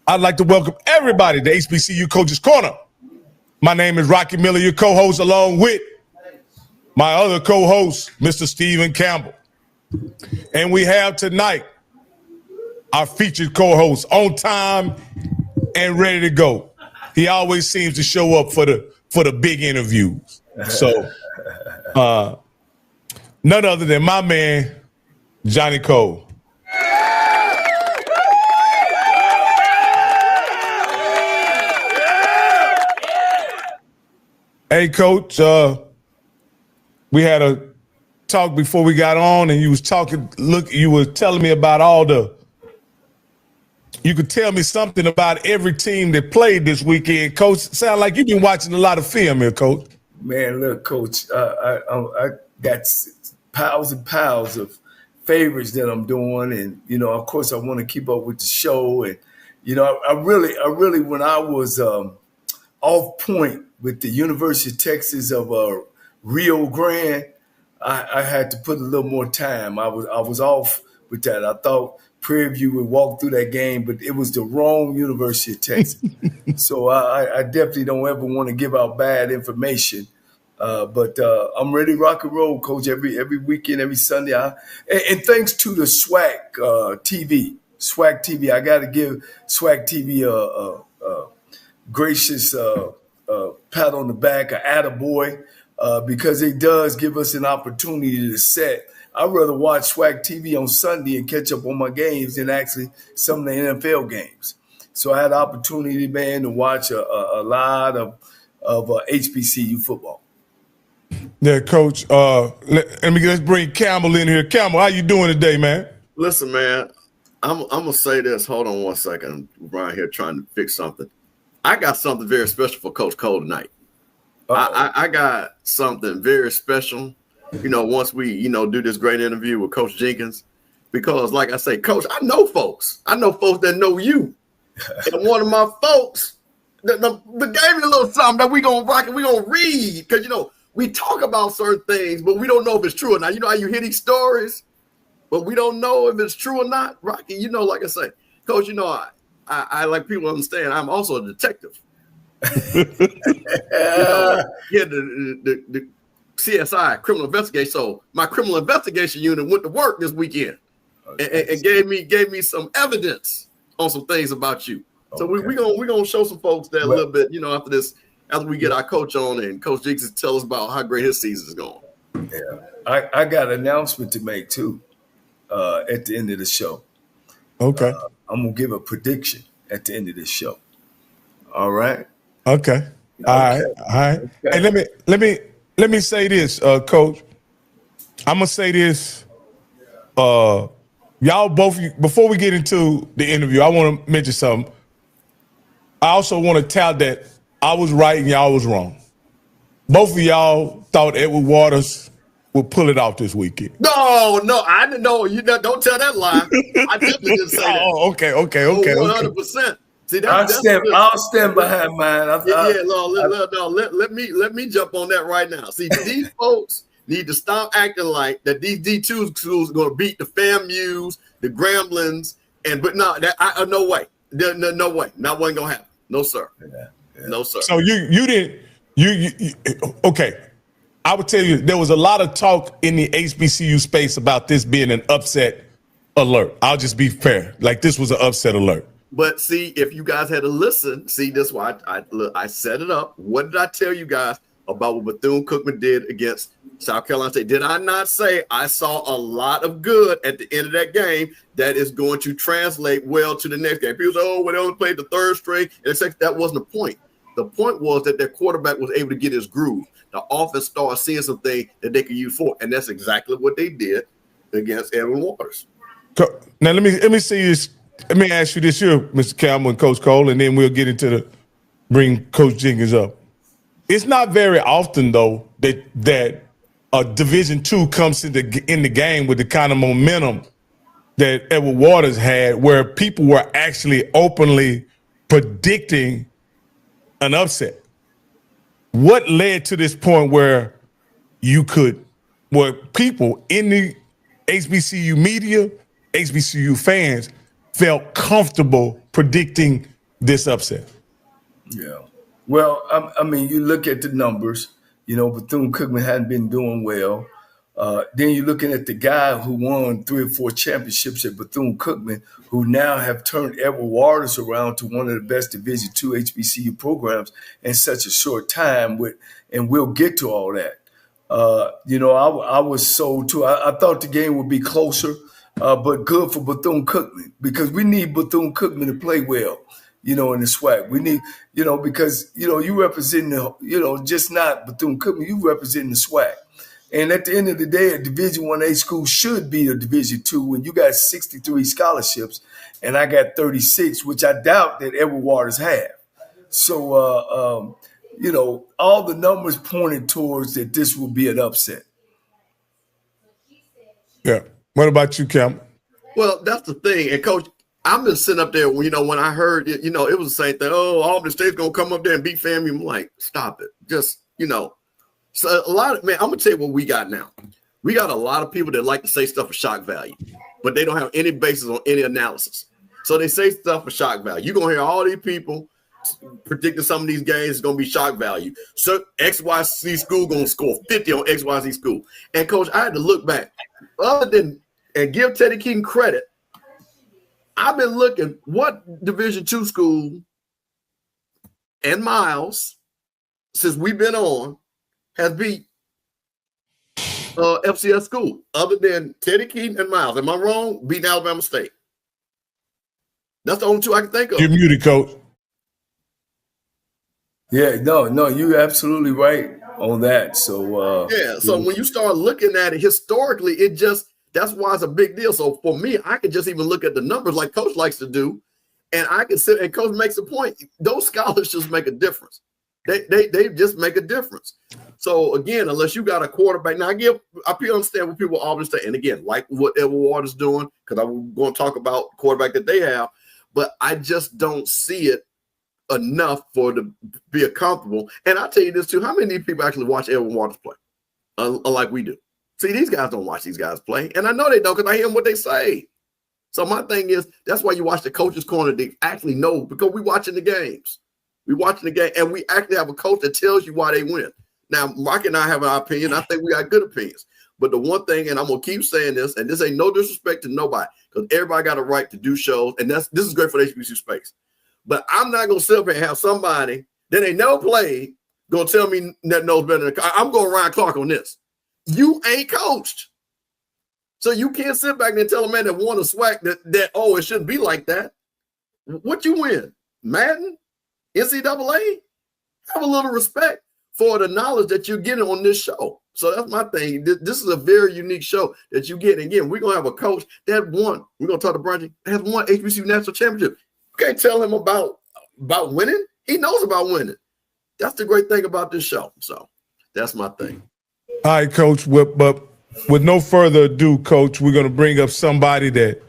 I'd like to welcome everybody to HBCU Coaches Corner. My name is Rocky Miller, your co-host, along with my other co-host, Mr. Stephen Campbell. And we have tonight our featured co-host, on time and ready to go. He always seems to show up for the big interviews. So none other than my man, Johnnie Cole. Hey, Coach, we had a talk before we got on, and you was talking. Look, you were telling me about you could tell me something about every team that played this weekend, Coach. Sound like you've been watching a lot of film here, Coach. Man, look, Coach, I got piles and piles of favorites that I'm doing, and of course, I want to keep up with the show, and I really, when I was off point with the University of Texas of Rio Grande, I had to put a little more time. I was off with that. I thought Prairie View would walk through that game, but it was the wrong University of Texas. So I definitely don't ever want to give out bad information. But I'm ready to rock and roll, Coach, every weekend, every Sunday. And thanks to the SWAC TV. I got to give SWAC TV a gracious pat on the back, an attaboy, because it does give us an opportunity to set. I'd rather watch SWAC TV on Sunday and catch up on my games than actually some of the NFL games. So I had the opportunity, man, to watch a lot of HBCU football. Yeah, Coach, let's bring Campbell in here. Campbell, how you doing today, man? Listen, man, I'm going to say this. Hold on one second. I'm right here trying to fix something. I got something very special for Coach Cole tonight. I got something very special, once we, do this great interview with Coach Jenkins, because like I say, Coach, I know folks that know you. And one of my folks that gave me a little something that we going to rock and we going to read, because, we talk about certain things, but we don't know if it's true or not. You know how you hear these stories, but we don't know if it's true or not. Rocky, like I say, Coach, I like people to understand I'm also a detective. The CSI, criminal investigation. So my criminal investigation unit went to work this weekend and gave me some evidence on some things about you. So we're gonna show some folks that a little bit, after we get our coach on and Coach Jenkins tell us about how great his season is going. Yeah, I got an announcement to make too at the end of the show. Okay. I'm going to give a prediction at the end of this show. All right? Okay. All right. Okay. Hey, let me say this, Coach. I'm going to say this. Y'all both, before we get into the interview, I want to mention something. I also want to tout that I was right and y'all was wrong. Both of y'all thought Edward Waters would pull it off this weekend. No, I didn't know. Don't tell that lie. I definitely didn't say that. Oh, okay. 100%. See, I'll stand behind mine. Let me jump on that right now. See, these folks need to stop acting like that these D2 schools are going to beat the FAMUs, the Gramblins, but no, no way. No way. Not one going to happen. No, sir. Yeah. No, sir. So you didn't. Okay. I would tell you there was a lot of talk in the HBCU space about this being an upset alert. I'll just be fair. Like, this was an upset alert. But see, if you guys had to listen, see, that's why I set it up. What did I tell you guys about what Bethune-Cookman did against South Carolina State? Did I not say I saw a lot of good at the end of that game that is going to translate well to the next game? People say, oh, well, they only played the third string. And that wasn't the point. The point was that their quarterback was able to get his groove. The offense started seeing something that they could use for, and that's exactly what they did against Edwin Waters. Now let me see this. Let me ask you this here, Mr. Campbell and Coach Cole, and then we'll get into bring Coach Jenkins up. It's not very often though that a Division II comes in the game with the kind of momentum that Edward Waters had, where people were actually openly predicting an upset. What led to this point where people in the HBCU media, HBCU fans felt comfortable predicting this upset? Yeah. Well, I mean, you look at the numbers. Bethune-Cookman hadn't been doing well. Then you're looking at the guy who won 3 or 4 championships at Bethune-Cookman, who now have turned Edward Waters around to one of the best Division II HBCU programs in such a short time. And we'll get to all that. I was sold too. I thought the game would be closer, but good for Bethune-Cookman because we need Bethune-Cookman to play well. In the SWAC. We need, because, you represent just not Bethune-Cookman, you represent the SWAC. And at the end of the day, a Division I school should be a Division II when you got 63 scholarships and I got 36, which I doubt that Edward Waters have. So, all the numbers pointed towards that this will be an upset. Yeah. What about you, Cam? Well, that's the thing. And Coach, I've been sitting up there, when I heard it, it was the same thing. Oh, Albany State's going to come up there and beat FAMU. I'm like, stop it. Just, So I'm going to tell you what we got now. We got a lot of people that like to say stuff for shock value, but they don't have any basis on any analysis. So they say stuff for shock value. You're going to hear all these people predicting some of these games is going to be shock value. So XYZ school going to score 50 on XYZ school. And, Coach, I had to look back. Other than and give Teddy Keaton credit, I've been looking what Division II school and Miles, since we've been on, has beat FCS school, other than Teddy Keaton and Miles. Am I wrong? Beating Alabama State. That's the only 2 I can think of. You're muted, Coach. Yeah, no, you're absolutely right on that. So so when you start looking at it historically, that's why it's a big deal. So for me, I can just even look at the numbers like Coach likes to do, and I can sit and Coach makes a point. Those scholarships make a difference. They just make a difference. So again, unless you got a quarterback, now I understand what people always say, and again, like what Edward Waters doing, because I'm going to talk about the quarterback that they have, but I just don't see it enough for it to be comfortable. And I'll tell you this too: how many people actually watch Edward Waters play, unlike we do? See, these guys don't watch these guys play, and I know they don't because I hear them what they say. So my thing is, that's why you watch the Coaches Corner. They actually know because we're watching the games. We're watching the game, and we actually have a coach that tells you why they win. Now, Mark and I have our opinion. I think we got good opinions. But the one thing, and I'm going to keep saying this, and this ain't no disrespect to nobody, because everybody got a right to do shows, and this is great for the HBCU space. But I'm not going to sit up here and have somebody that ain't never played going to tell me that knows better than I'm going Ryan Clark on this. You ain't coached. So you can't sit back and tell a man that won a SWAC that it shouldn't be like that. What you win? Madden? NCAA? Have a little respect for the knowledge that you're getting on this show. So that's my thing. This is a very unique show that you get. And again, we're going to have a coach that won. We're going to talk to Brandy, has won HBCU National Championship. You can't tell him about winning. He knows about winning. That's the great thing about this show. So that's my thing. All right, Coach. But with no further ado, Coach, we're going to bring up somebody that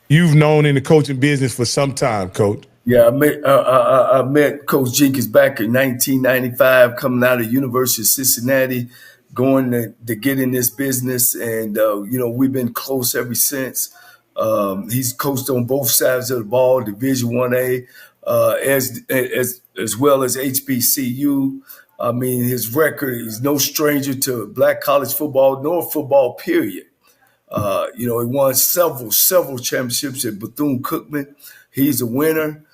you've known in the coaching business for some time, Coach. Yeah, I met Coach Jenkins back in 1995, coming out of University of Cincinnati, going to get in this business, and we've been close ever since. He's coached on both sides of the ball, Division I-A, as well as HBCU. I mean, his record is no stranger to black college football nor football, period. He won several championships at Bethune-Cookman. He's a winner.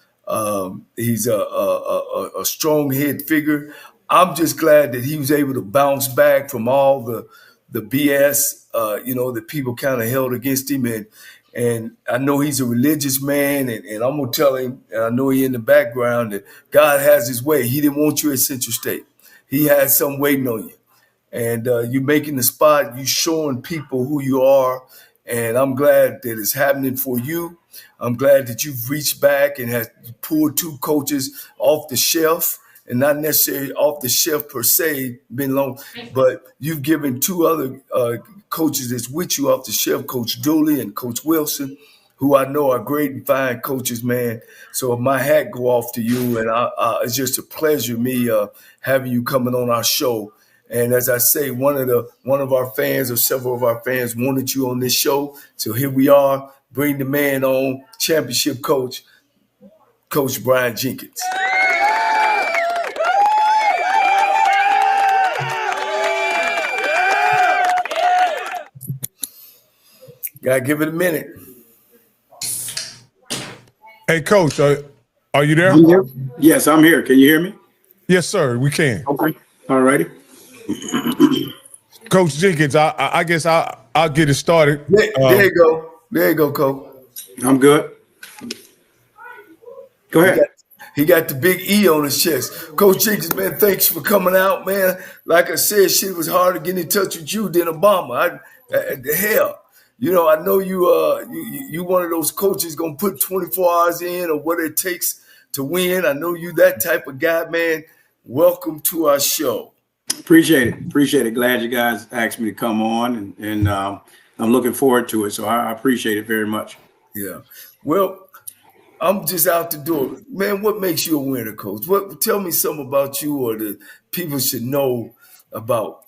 He's a strong head figure. I'm just glad that he was able to bounce back from all the BS, that people kind of held against him. And I know he's a religious man, and I'm going to tell him, and I know he in the background, that God has his way. He didn't want you at Central State. He had something waiting on you. And you making the spot, you showing people who you are. And I'm glad that it's happening for you. I'm glad that you've reached back and have pulled 2 coaches off the shelf, and not necessarily off the shelf per se, been long, but you've given 2 other coaches that's with you off the shelf, Coach Dooley and Coach Wilson, who I know are great and fine coaches, man. So my hat go off to you, and it's just a pleasure me having you coming on our show. And as I say, one of our fans or several of our fans wanted you on this show. So here we are, bring the man on, championship coach. Coach Brian Jenkins. Gotta give it a minute. Hey, Coach, are you there? I'm here. Yes, I'm here. Can you hear me? Yes, sir. We can. Okay. All righty. Coach Jenkins, I guess I'll get it started. There you go. There you go, Coach. I'm good. Go ahead. He got the big E on his chest. Coach Jenkins, man, thanks for coming out, man. Like I said, shit was harder getting in touch with you than Obama. The hell. You know, I know you one of those coaches gonna put 24 hours in or what it takes to win. I know you that type of guy, man. Welcome to our show. Appreciate it. Glad you guys asked me to come on, and I'm looking forward to it. So I appreciate it very much. Yeah. Well, I'm just out the door. Man, what makes you a winner, Coach? Tell me something about you or the people should know about.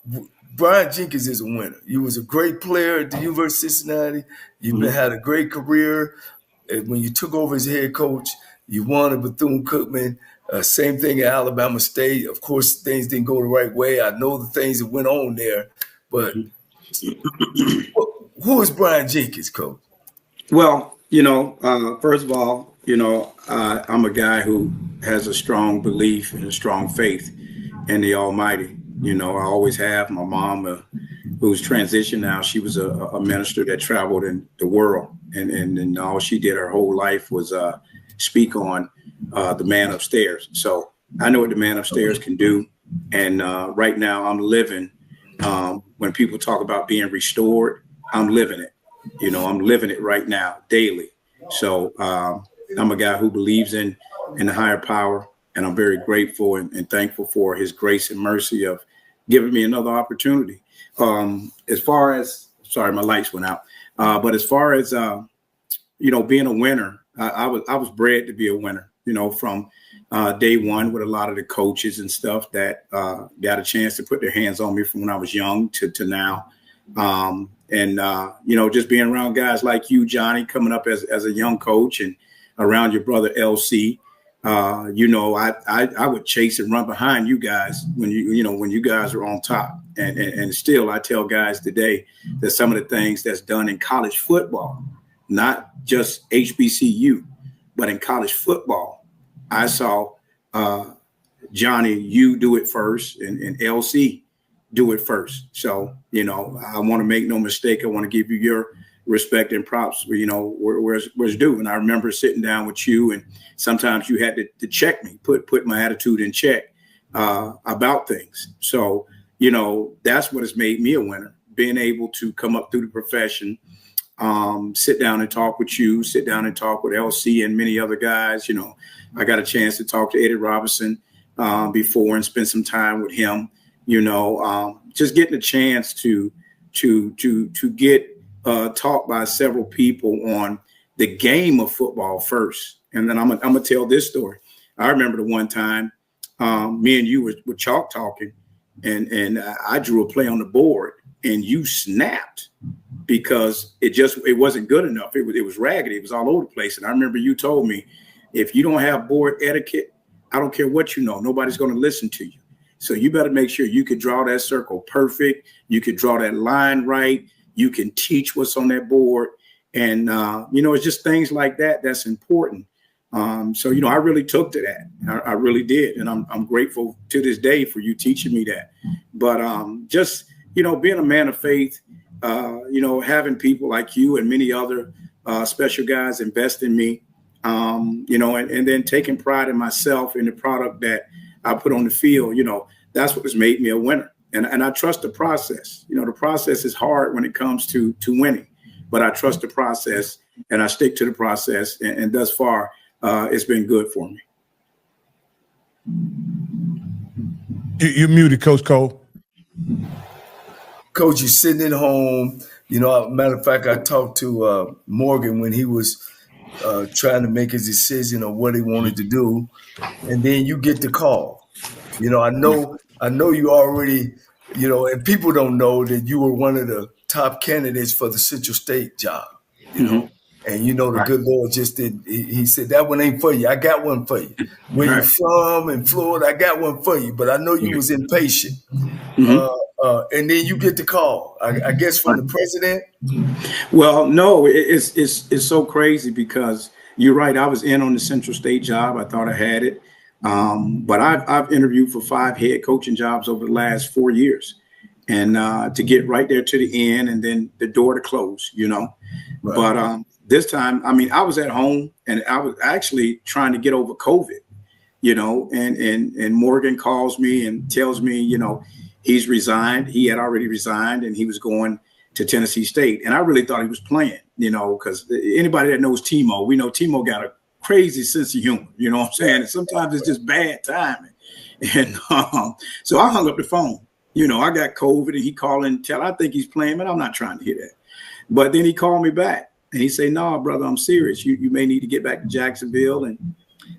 Brian Jenkins is a winner. You was a great player at the University of Cincinnati. You've had a great career. And when you took over as head coach, you won at Bethune-Cookman. Same thing at Alabama State. Of course, things didn't go the right way. I know the things that went on there. But who is Brian Jenkins, Coach? Well, first of all, I'm a guy who has a strong belief and a strong faith in the Almighty. I always have. My mom, who's transitioned now, she was a minister that traveled in the world. And all she did her whole life was speak on the man upstairs. So I know what the man upstairs can do. And right now I'm living, when people talk about being restored, I'm living it. I'm living it right now, daily. So I'm a guy who believes in the higher power. And I'm very grateful and thankful for his grace and mercy of giving me another opportunity. As far as, sorry, my lights went out. But as far as, being a winner, I was bred to be a winner, from day one with a lot of the coaches and stuff that got a chance to put their hands on me from when I was young to now. Just being around guys like you, Johnny, coming up as a young coach and around your brother, LC. I would chase and run behind you guys when you guys are on top. And still, I tell guys today that some of the things that's done in college football, not just HBCU, but in college football, I saw Johnny, you do it first, and LC do it first. So, I want to make no mistake. I want to give you your respect and props, where it's due. And I remember sitting down with you, and sometimes you had to check me, put my attitude in check about things. So, that's what has made me a winner, being able to come up through the profession, sit down and talk with you, sit down and talk with LC and many other guys. I got a chance to talk to Eddie Robinson before and spend some time with him, just getting a chance to get taught by several people on the game of football first. And then I'm gonna tell this story. I remember the one time me and you were chalk talking, and I drew a play on the board, and you snapped because it wasn't good enough. It was raggedy. It was all over the place. And I remember you told me, if you don't have board etiquette, I don't care what you know, nobody's going to listen to you. So you better make sure you could draw that circle perfect. You could draw that line right. You can teach what's on that board. And, it's just things like that that's important. So I really took to that. I really did. And I'm grateful to this day for you teaching me that. But being a man of faith, having people like you and many other special guys invest in me, and then taking pride in myself and the product that I put on the field, that's what has made me a winner. And I trust the process. The process is hard when it comes to winning, but I trust the process and I stick to the process. And thus far, it's been good for me. You're muted, Coach Cole. Coach, you're sitting at home. Matter of fact, I talked to Morgan when he was trying to make his decision on what he wanted to do. And then you get the call. I know you already, and people don't know that you were one of the top candidates for the Central State job. And the good Lord just did. He said, that one ain't for you. I got one for you. Where you from in Florida, I got one for you. But I know you was impatient. And then you get the call, I guess, from the president. Well, no, it's so crazy because you're right. I was in on the Central State job. I thought I had it. But I've interviewed for 5 head coaching jobs over the last 4 years. And to get right there to the end and then the door to close, Right. But this time, I was at home and I was actually trying to get over COVID, and Morgan calls me and tells me, he's resigned. He had already resigned and he was going to Tennessee State. And I really thought he was playing, because anybody that knows Timo, we know Timo got a crazy sense of humor, you know what I'm saying? And sometimes it's just bad timing. And so I hung up the phone. I got COVID and he called and I think he's playing, but I'm not trying to hear that. But then he called me back and he said, no, brother, I'm serious. You may need to get back to Jacksonville. And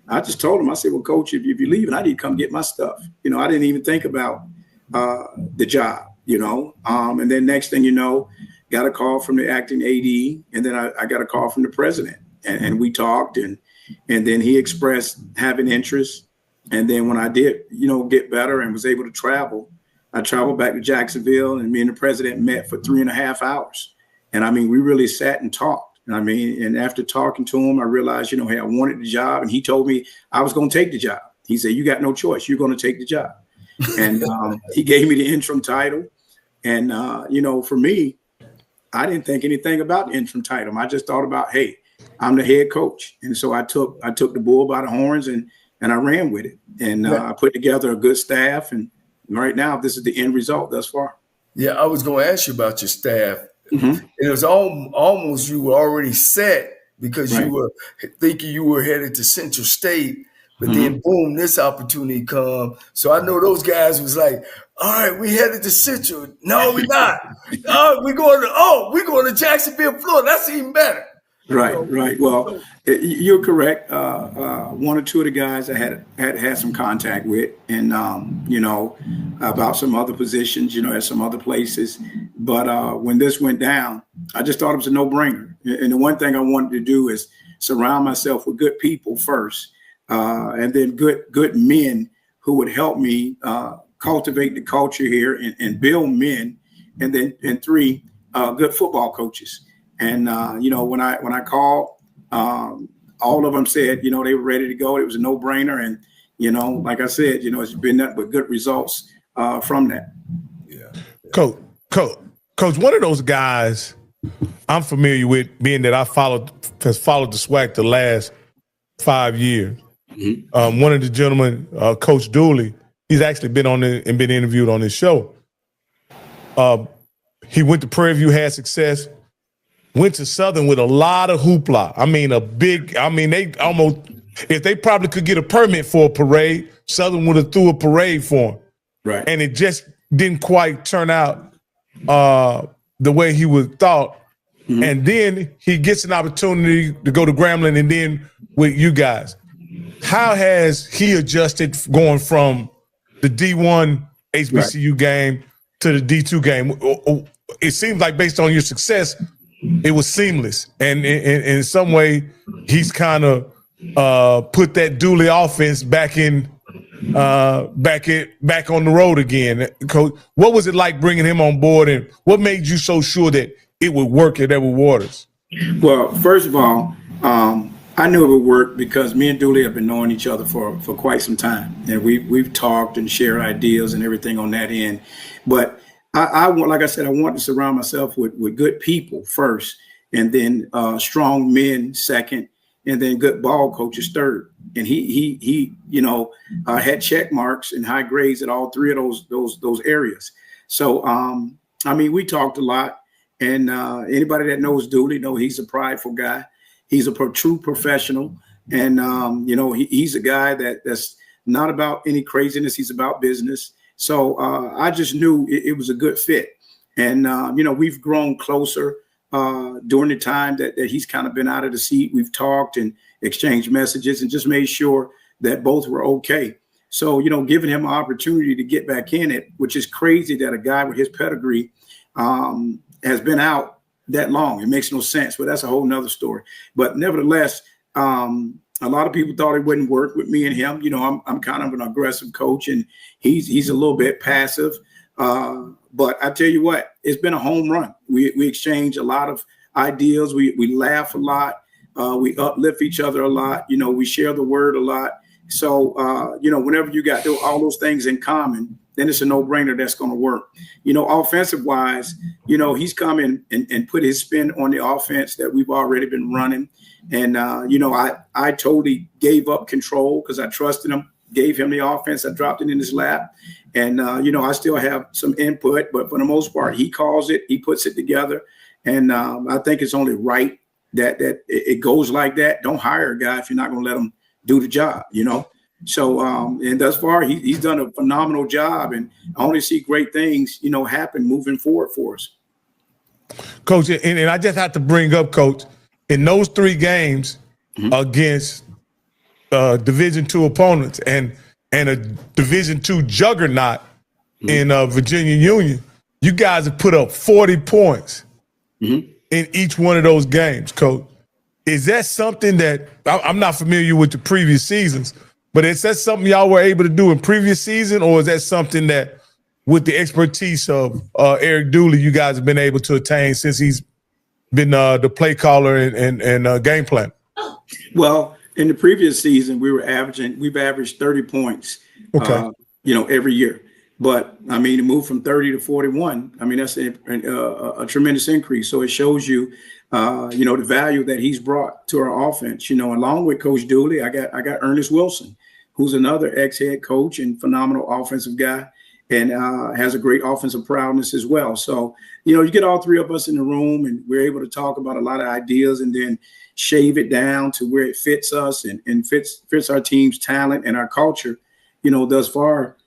I just told him, I said, well, coach, if you're leaving, I need to come get my stuff. I didn't even think about the job, and then next thing you know, got a call from the acting AD. And then I got a call from the president and we talked and then he expressed having interest. And then when I did, get better and was able to travel, I traveled back to Jacksonville and me and the president met for 3.5 hours. And we really sat and talked. And after talking to him, I realized, hey, I wanted the job. And he told me I was going to take the job. He said, you got no choice. You're going to take the job. And he gave me the interim title. And, for me, I didn't think anything about the interim title. I just thought about, hey, I'm the head coach. And so I took the bull by the horns and I ran with it. And I put together a good staff. And right now, this is the end result thus far. Yeah, I was going to ask you about your staff. Mm-hmm. It was almost you were already set because you were thinking you were headed to Central State. But then, boom, this opportunity come. So I know those guys was like, all right, we headed to Central. No, we're not. We're going to Jacksonville, Florida. That's even better. Right. Well, you're correct. 1 or 2 of the guys I had some contact with, and about some other positions, at some other places. But when this went down, I just thought it was a no-brainer. And the one thing I wanted to do is surround myself with good people first, and then good men who would help me cultivate the culture here and build men, and then 3 good football coaches. And, when I called, all of them said, they were ready to go. It was a no-brainer. And, like I said, it's been nothing but good results from that. Yeah. Coach, one of those guys I'm familiar with, being that has followed the SWAC the last 5 years. Mm-hmm. One of the gentlemen, Coach Dooley, he's actually been been interviewed on this show. He went to Prairie View, had success. Went to Southern with a lot of hoopla. They almost, if they probably could get a permit for a parade, Southern would have threw a parade for him. Right. And it just didn't quite turn out the way he would thought. Mm-hmm. And then he gets an opportunity to go to Grambling and then with you guys. How has he adjusted going from the D1 HBCU game to the D2 game? It seems like based on your success, it was seamless, and in some way, he's kind of put that Dooley offense back on the road again. Coach, what was it like bringing him on board, and what made you so sure that it would work at Edward Waters? Well, first of all, I knew it would work because me and Dooley have been knowing each other for quite some time, and we've talked and shared ideas and everything on that end, but. I like I said, I want to surround myself with good people first, and then strong men second, and then good ball coaches third. And he had check marks and high grades at all 3 of those areas. So we talked a lot, and anybody that knows Dooley know he's a prideful guy. He's a true professional, and he's a guy that's not about any craziness. He's about business. So I just knew it was a good fit. And, we've grown closer during the time that he's kind of been out of the seat. We've talked and exchanged messages and just made sure that both were okay. So, giving him an opportunity to get back in it, which is crazy that a guy with his pedigree has been out that long. It makes no sense, but that's a whole nother story. But nevertheless, a lot of people thought it wouldn't work with me and him. You know, I'm kind of an aggressive coach, and he's a little bit passive. But I tell you what, it's been a home run. We exchange a lot of ideas. We laugh a lot. We uplift each other a lot. You know, we share the word a lot. So, you know, whenever you got all those things in common, then it's a no-brainer that's going to work. You know, offensive-wise, you know, he's come in and put his spin on the offense that we've already been running. And, you know, I totally gave up control because I trusted him, gave him the offense. I dropped it in his lap. And, you know, I still have some input, but for the most part, he calls it, he puts it together. And I think it's only right that it goes like that. Don't hire a guy if you're not going to let him do the job, you know. So, and thus far, he's done a phenomenal job, and I only see great things, you know, happen moving forward for us. Coach, and I just have to bring up, Coach, in those 3 games against Division II opponents and a Division II juggernaut in Virginia Union, you guys have put up 40 points in each one of those games, Coach. Is that something that I'm not familiar with the previous seasons, but is that something y'all were able to do in previous season, or is that something that with the expertise of Eric Dooley, you guys have been able to attain since he's been the play caller and game plan? Well, in the previous season, we've averaged 30 points, you know, every year. But I mean, to move from 30 to 41, I mean, that's a tremendous increase. So it shows you, you know, the value that he's brought to our offense. You know, along with Coach Dooley, I got Ernest Wilson, who's another ex-head coach and phenomenal offensive guy, and has a great offensive prowess as well. So, you know, you get all 3 of us in the room, and we're able to talk about a lot of ideas, and then shave it down to where it fits us and fits our team's talent and our culture. You know, thus far,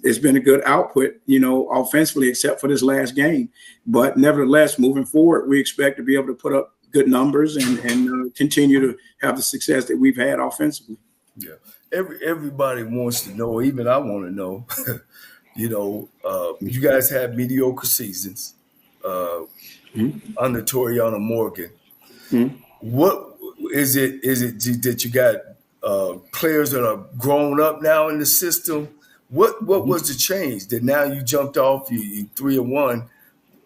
it's been a good output, you know, offensively, except for this last game. But nevertheless, moving forward, we expect to be able to put up good numbers and continue to have the success that we've had offensively. Yeah. Everybody wants to know, even I want to know, you know, you guys had mediocre seasons under Toriano Morgan. What is it that you got players that are grown up now in the system? What was the change that now you jumped off, you 3-1?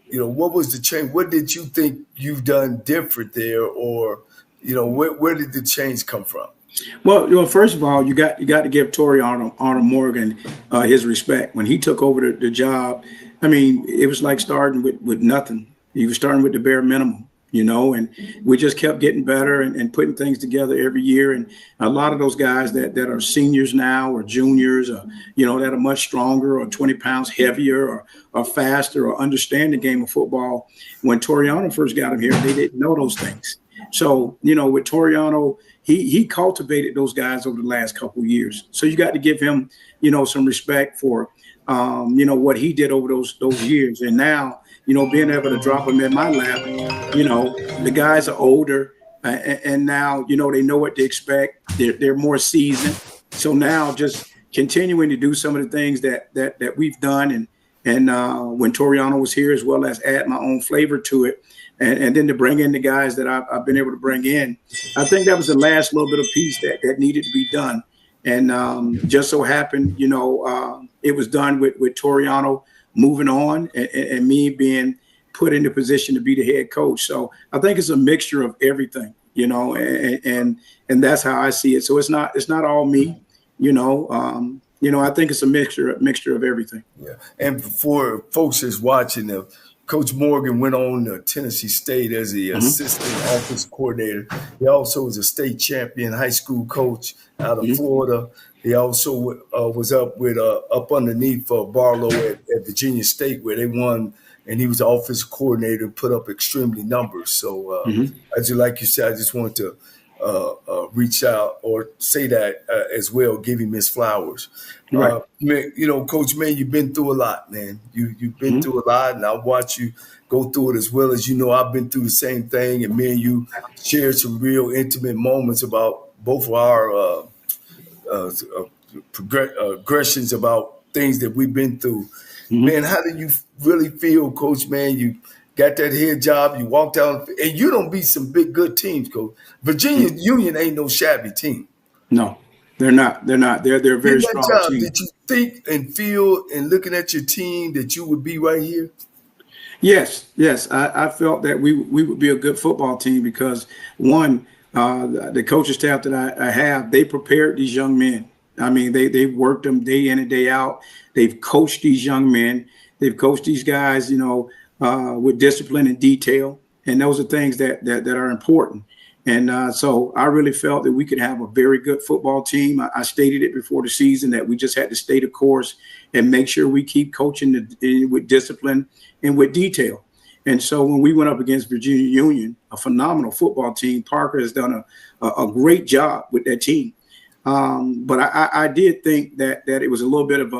You know, what was the change? What did you think you've done different there, or you know, where did the change come from? Well, you know, first of all, you got to give Toriano Morgan his respect. When he took over the job, I mean, it was like starting with nothing. He was starting with the bare minimum, you know, and we just kept getting better and putting things together every year. And a lot of those guys that are seniors now or juniors, or, you know, that are much stronger or 20 pounds heavier or faster or understand the game of football. When Toriano first got him here, they didn't know those things. So, you know, with Toriano, he cultivated those guys over the last couple of years. So you got to give him, you know, some respect for, you know, what he did over those years. And now, you know, being able to drop them in my lap, you know, the guys are older and now, you know, they know what to expect. They're more seasoned. So now just continuing to do some of the things that we've done and when Toriano was here, as well as add my own flavor to it. And then to bring in the guys that I've been able to bring in, I think that was the last little bit of piece that needed to be done. And just so happened, you know, it was done with Toriano moving on and me being put in the position to be the head coach. So I think it's a mixture of everything, you know, and that's how I see it. So it's not all me, you know. You know, I think it's a mixture of everything. Yeah, and for folks that's watching, Coach Morgan went on to Tennessee State as the assistant office coordinator. He also was a state champion high school coach out of Florida. He also was up underneath Barlow at Virginia State, where they won, and he was the offense coordinator, put up extremely numbers. So, as you like you said, I just wanted to reach out or say that as well, give him his flowers. Right. Man, you know, Coach, man, you've been through a lot, man. You've been through a lot, and I've watched you go through it as well as, you know, I've been through the same thing, and me and you shared some real intimate moments about both of our progressions about things that we've been through. Man, how do you really feel, Coach, man? got that head job, you walk down, and you don't beat some big good teams, Coach. Virginia Union ain't no shabby team. No, they're not. They're not. They're a very In that strong job, team. did you think and feel and looking at your team that you would be right here? Yes. I felt that we would be a good football team because one, the coaching staff that I have, they prepared these young men. I mean, they worked them day in and day out. They've coached these young men. They've coached these guys, with discipline and detail. And those are things that are important. And so I really felt that we could have a very good football team. I stated it before the season that we just had to stay the course and make sure we keep coaching with discipline and with detail. And so when we went up against Virginia Union, a phenomenal football team, Parker has done a great job with that team. But I did think that it was a little bit of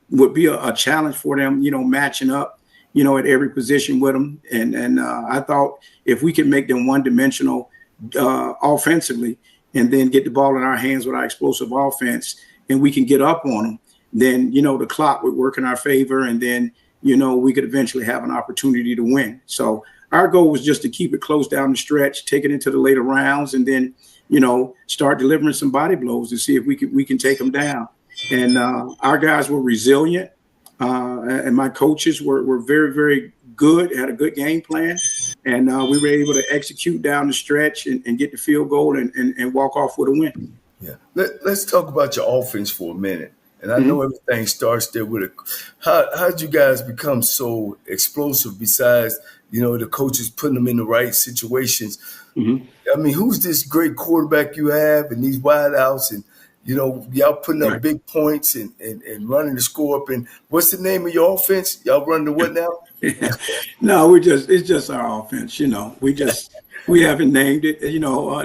would be a challenge for them, matching up, at every position with them. And I thought if we could make them one-dimensional offensively and then get the ball in our hands with our explosive offense and we can get up on them, then, the clock would work in our favor. And then, we could eventually have an opportunity to win. So our goal was just to keep it close down the stretch, take it into the later rounds, and then, start delivering some body blows to see if we can take them down. And our guys were resilient. And my coaches were very, very good, had a good game plan. And we were able to execute down the stretch and get the field goal and walk off with a win. Yeah. Let's talk about your offense for a minute. And I know everything starts there with how'd you guys become so explosive besides, the coaches putting them in the right situations? Mm-hmm. I mean, who's this great quarterback you have and these wideouts and, y'all putting up big points and running the score up. And what's the name of your offense? Y'all run the what now? No, it's just our offense. We haven't named it.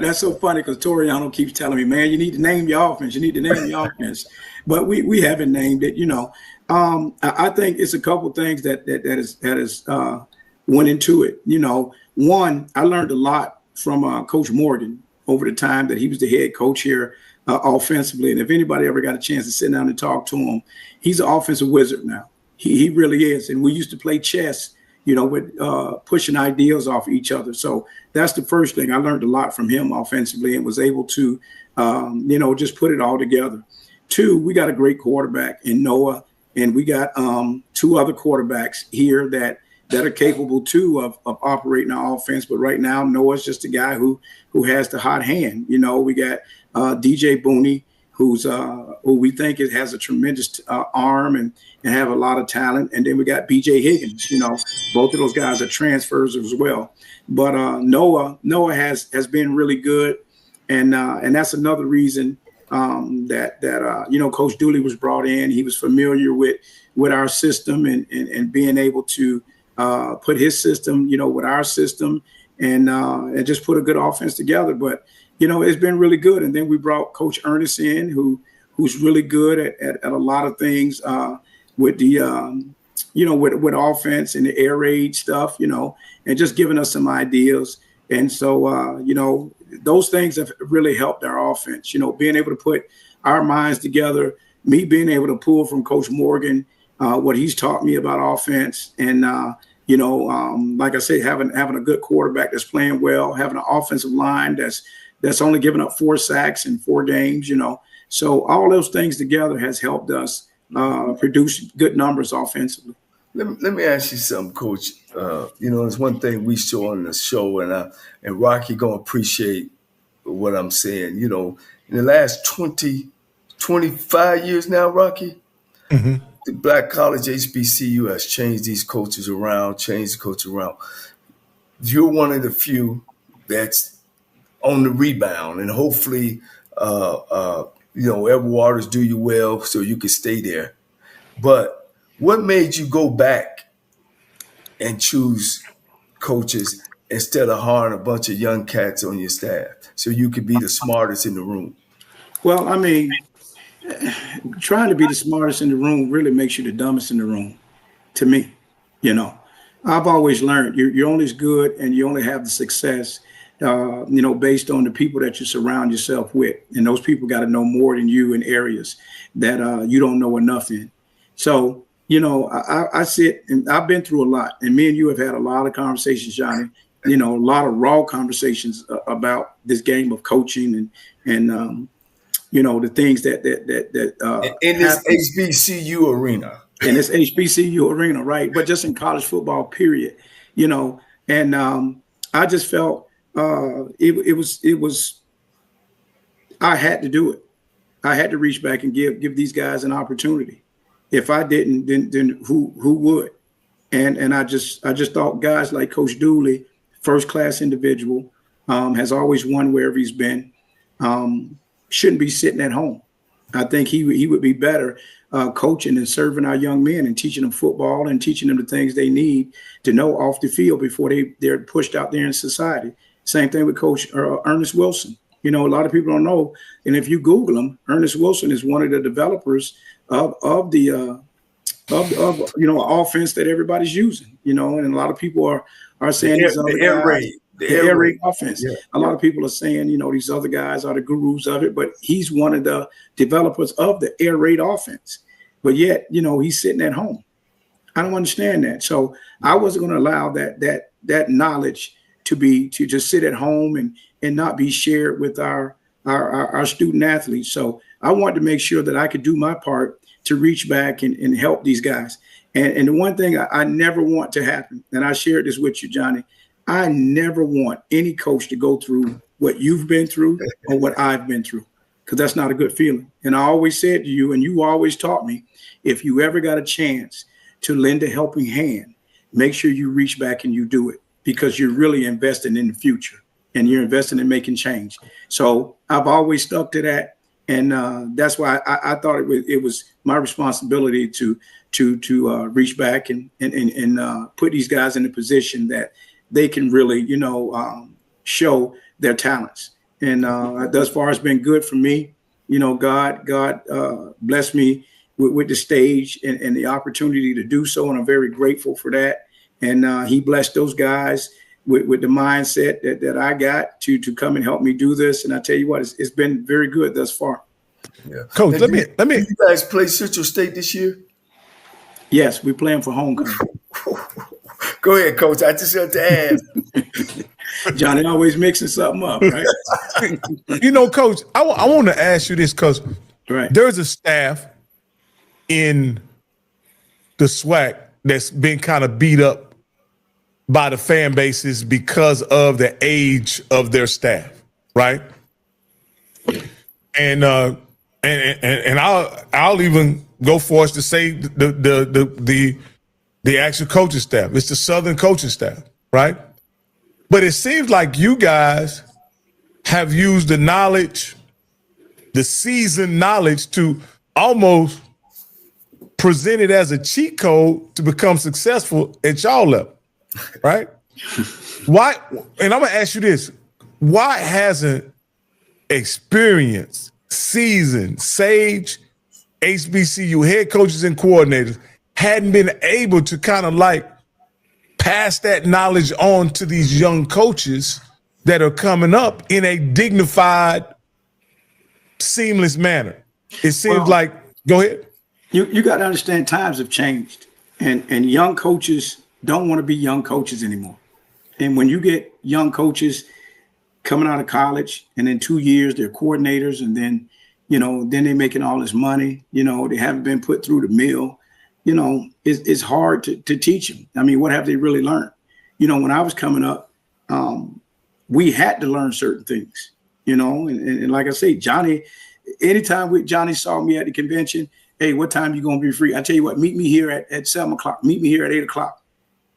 That's so funny because Toriano keeps telling me, man, you need to name your offense. You need to name your offense. But we haven't named it. I think it's a couple things that has went into it. One, I learned a lot from Coach Morgan over the time that he was the head coach here offensively. And if anybody ever got a chance to sit down and talk to him, he's an offensive wizard now. He really is. And we used to play chess, with pushing ideas off each other. So that's the first thing. I learned a lot from him offensively and was able to, just put it all together. Two, we got a great quarterback in Noah, and we got two other quarterbacks here that are capable too of operating our offense. But right now, Noah's just a guy who has the hot hand. We got DJ Booney, who we think has a tremendous arm and have a lot of talent. And then we got BJ Higgins. Both of those guys are transfers as well. But Noah has been really good, and that's another reason that Coach Dooley was brought in. He was familiar with our system and being able to put his system, with our system and just put a good offense together. But, it's been really good. And then we brought Coach Ernest in, who's really good at a lot of things with the, with offense and the air raid stuff, and just giving us some ideas. And so, those things have really helped our offense, being able to put our minds together, me being able to pull from Coach Morgan, what he's taught me about offense. And, like I say, having a good quarterback that's playing well, having an offensive line that's only given up 4 sacks in 4 games, So all those things together has helped us produce good numbers offensively. Let me ask you something, Coach. There's one thing we show on the show, and Rocky gonna appreciate what I'm saying. In the last 25 years now, Rocky, the Black College HBCU has changed these coaches around, changed the coach around. You're one of the few that's on the rebound, and hopefully, Edward Waters do you well so you can stay there. But what made you go back and choose coaches instead of hiring a bunch of young cats on your staff so you could be the smartest in the room? Well, I mean, trying to be the smartest in the room really makes you the dumbest in the room, to me. I've always learned you're only as good and you only have the success, based on the people that you surround yourself with. And those people got to know more than you in areas that you don't know enough in. So, I sit and I've been through a lot, and me and you have had a lot of conversations, Johnny. A lot of raw conversations about this game of coaching and the things that in this HBCU arena. In this HBCU arena, right? But just in college football, period. And I just felt it was. I had to do it. I had to reach back and give these guys an opportunity. If I didn't, then who would? And I just thought guys like Coach Dooley, first class individual, has always won wherever he's been, shouldn't be sitting at home. I think he would be better coaching and serving our young men and teaching them football and teaching them the things they need to know off the field before they're pushed out there in society. Same thing with Coach Ernest Wilson. A lot of people don't know, and if you Google him, Ernest Wilson is one of the developers of the offense that everybody's using. And a lot of people are saying the air raid offense. Yeah. A lot of people are saying, these other guys are the gurus of it, but he's one of the developers of the air raid offense. But yet, he's sitting at home. I don't understand that. So I wasn't going to allow that knowledge to just sit at home and not be shared with our student athletes. So I wanted to make sure that I could do my part to reach back and help these guys. And the one thing I never want to happen, and I shared this with you, Johnny, I never want any coach to go through what you've been through or what I've been through, because that's not a good feeling. And I always said to you, and you always taught me, if you ever got a chance to lend a helping hand, make sure you reach back and you do it, because you're really investing in the future and you're investing in making change. So I've always stuck to that. And that's why I thought it was my responsibility to reach back and put these guys in a position that they can really, show their talents. And thus far, it's been good for me. God blessed me with the stage and the opportunity to do so, and I'm very grateful for that. And he blessed those guys with the mindset that I got to come and help me do this. And I tell you what, it's been very good thus far. Yeah. Coach, let me. Did you guys play Central State this year? Yes, we're playing for homecoming. Go ahead, Coach. I just had to ask. Johnny always mixing something up, right? Coach, I want to ask you this, because there's a staff in the SWAC that's been kind of beat up by the fan bases because of the age of their staff, right? And I'll even go for us to say the actual coaching staff. It's the Southern coaching staff, right? But it seems like you guys have used the knowledge, the seasoned knowledge, to almost present it as a cheat code to become successful at y'all level, right? Why? And I'm gonna ask you this: why hasn't experienced, seasoned, sage HBCU head coaches and coordinators hadn't been able to kind of like pass that knowledge on to these young coaches that are coming up in a dignified, seamless manner? It seems like, go ahead. You got to understand, times have changed, and young coaches don't want to be young coaches anymore. And when you get young coaches coming out of college and in 2 years they're coordinators, and then they're making all this money, they haven't been put through the mill, it's hard to teach them. I mean, what have they really learned? When I was coming up, we had to learn certain things, and like I say, Johnny, anytime Johnny saw me at the convention, hey, what time you going to be free? I tell you what, meet me here at 7 o'clock, meet me here at 8 o'clock.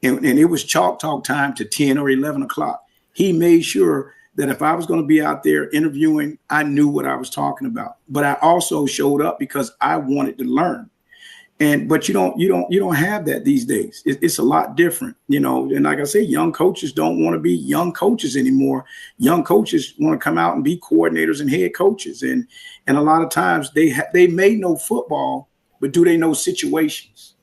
And it was chalk talk time to 10 or 11 o'clock. He made sure that if I was going to be out there interviewing, I knew what I was talking about. But I also showed up because I wanted to learn. But you don't have that these days. It's a lot different, And like I say, young coaches don't want to be young coaches anymore. Young coaches want to come out and be coordinators and head coaches. And a lot of times they may know football, but do they know situations?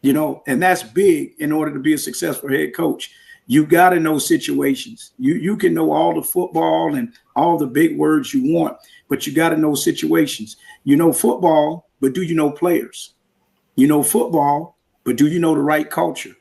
And that's big in order to be a successful head coach. You got to know situations. You can know all the football and all the big words you want, but you got to know situations. You know football, but do you know players? You know football, but do you know the right culture?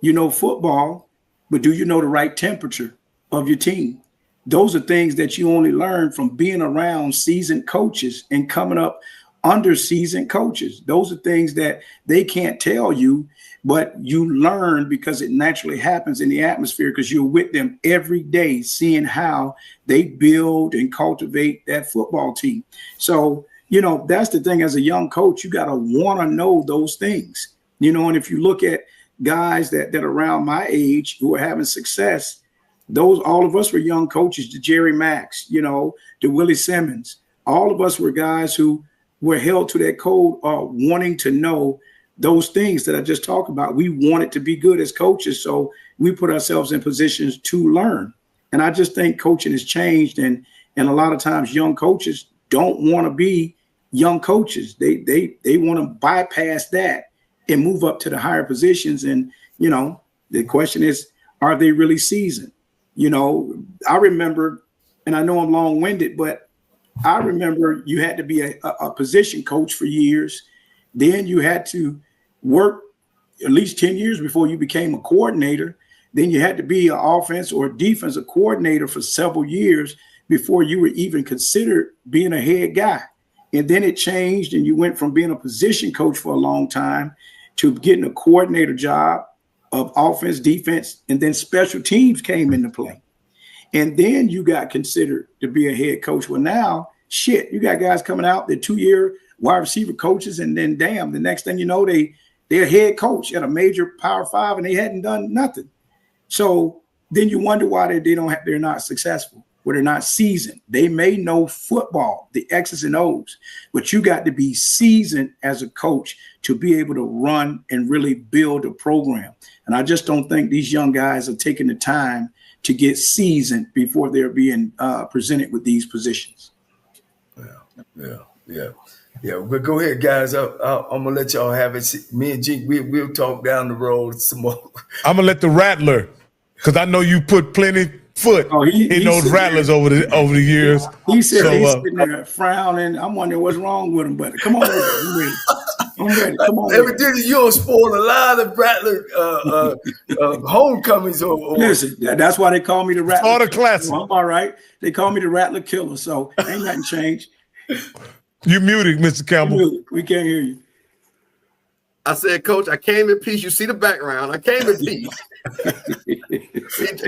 You know football, but do you know the right temperature of your team? Those are things that you only learn from being around seasoned coaches and coming up under seasoned coaches. Those are things that they can't tell you, but you learn because it naturally happens in the atmosphere because you're with them every day, seeing how they build and cultivate that football team. So, you know, that's the thing as a young coach, you got to want to know those things, you know, and if you look at guys that are around my age who are having success, all of us were young coaches, the Jerry Max, you know, the Willie Simmons. All of us were guys who were held to that code of wanting to know those things that I just talked about. We wanted to be good as coaches, so we put ourselves in positions to learn. And I just think coaching has changed, and a lot of times young coaches don't want to be young coaches. They want to bypass that and move up to the higher positions. And, you know, the question is, are they really seasoned? You know, I remember, and I know I'm long-winded, but I remember you had to be a position coach for years. Then you had to work at least 10 years before you became a coordinator. Then you had to be an offense or defensive coordinator for several years before you were even considered being a head guy. And then it changed, and you went from being a position coach for a long time to getting a coordinator job of offense, defense, and then special teams came into play. And then you got considered to be a head coach. Well, now, shit, you got guys coming out, they're 2-year wide receiver coaches, and then damn, the next thing you know, they're head coach at a major Power 5, and they hadn't done nothing. So then you wonder why they're not successful, where they're not seasoned. They may know football, the X's and O's, but you got to be seasoned as a coach to be able to run and really build a program. And I just don't think these young guys are taking the time to get seasoned before they're being presented with these positions. Yeah. But go ahead, guys. I'm gonna let y'all have it. Me and Jake, we'll talk down the road some more. I'm gonna let the Rattler, because I know you put plenty foot in those Rattlers over the years. He said he's sitting there frowning. I'm wondering what's wrong with him, but come on, I'm ready. Come on. Evidently, you don't spoil a lot of Rattler homecomings. Listen, that's why they call me the Rattler. All the classic. I'm all right. They call me the Rattler Killer, so ain't nothing changed. You muted, Mr. Campbell. We can't hear you. I said, Coach, I came in peace. You see the background. I came in peace.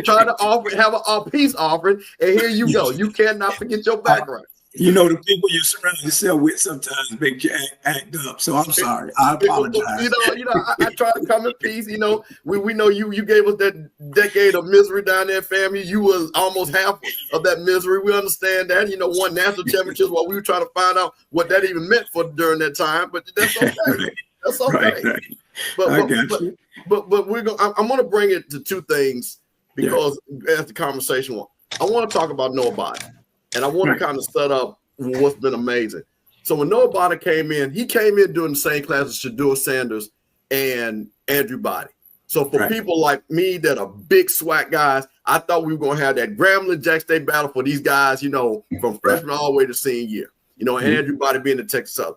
Trying to have a peace offering, and here you go. You cannot forget your background. You know, the people you surround yourself with sometimes make you act up. So I'm sorry. I apologize. I try to come in peace. You know, we know you gave us that decade of misery down there, family. You was almost half of that misery. We understand that. You know, won national championships while we were trying to find out what that even meant for during that time. But that's okay. That's okay. Right. But we're going. I'm going to bring it to two things because as the conversation went, I want to talk about Noah Body. And I want to kind of set up what's been amazing. So when Noah Body came in, he came in doing the same class as Shedeur Sanders and Andrew Body. So for people like me that are big SWAC guys, I thought we were going to have that Grambling Jack State battle for these guys, you know, from freshman all the way to senior year. You know, Andrew Body being the Texas Southern.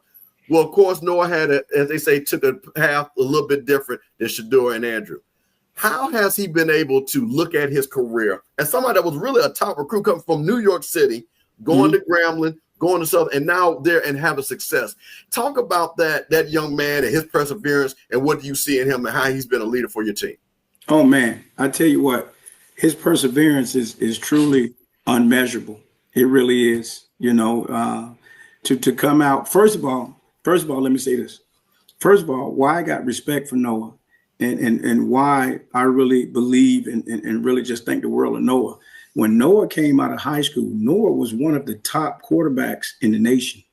Well, of course, Noah had, as they say, took a path a little bit different than Shedeur and Andrew. How has he been able to look at his career as somebody that was really a top recruit coming from New York City, going to Grambling, going to Southern, and now there and having success? Talk about that young man and his perseverance, and what do you see in him and how he's been a leader for your team? Oh, man, I tell you what, his perseverance is truly unmeasurable. It really is, you know, to come out. First of all, let me say this. First of all, why I got respect for Noah and why I really believe and really just think the world of Noah. When Noah came out of high school, Noah was one of the top quarterbacks in the nation